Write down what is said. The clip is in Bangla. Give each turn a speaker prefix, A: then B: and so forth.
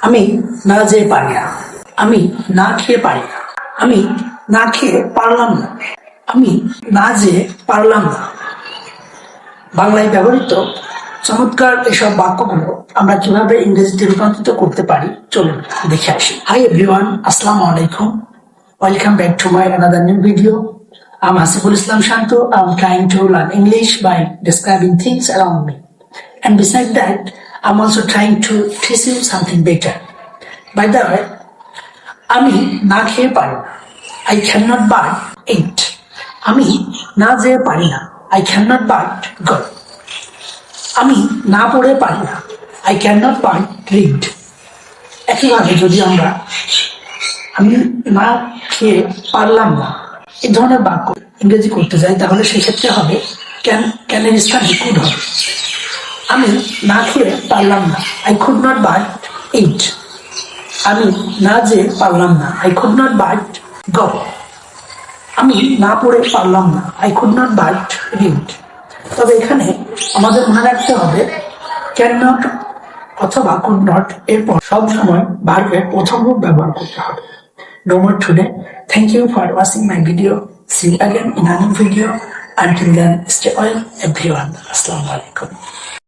A: আমি না যেয়ে পারি না, আমি না খেয়ে পারি না, আমি না খেয়ে পারলাম না, আমি না যেয়ে পারলাম না। বাংলায় ব্যবহৃত চমৎকার এসব বাক্যগুলো আমরা কিভাবে ইংরেজিতে রূপান্তরিত করতে পারি চলুন দেখে আসি। হাই এভরিওয়ান, আসসালামু আলাইকুম। Welcome back to my another new video. I'm Hasibul Islam Shanto. I'm trying to learn English by describing things around me. And besides that, I'm also trying to teach you something better. By the way, আমি না খেয়ে পারি না, I cannot but eat. আমি না যেয়ে পারি না, I cannot but go. আমি না পড়ে পারি না, I cannot but read. একইভাবে যদি আমরা আমি না খেয়ে পারলাম না এই ধরনের বাক্য ইংরেজি করতে যাই তাহলে সেক্ষেত্রে হবে ক্যানের স্থানে কুড হবে। আমি না খেয়ে পারলাম না, I could not but eat. আমি না যেয়ে পারলাম না, I could not but go. আমি না পড়ে পারলাম না, I could not but read. তবে এখানে আমাদের মনে রাখতে হবে ক্যান নট অথবা কুড নট এরপর সব সময় ভার্বের প্রথম রূপ ব্যবহার করতে হবে। No more today. Thank you for watching my video. See you again in another video. Until then, stay well, everyone. Assalamu alaikum.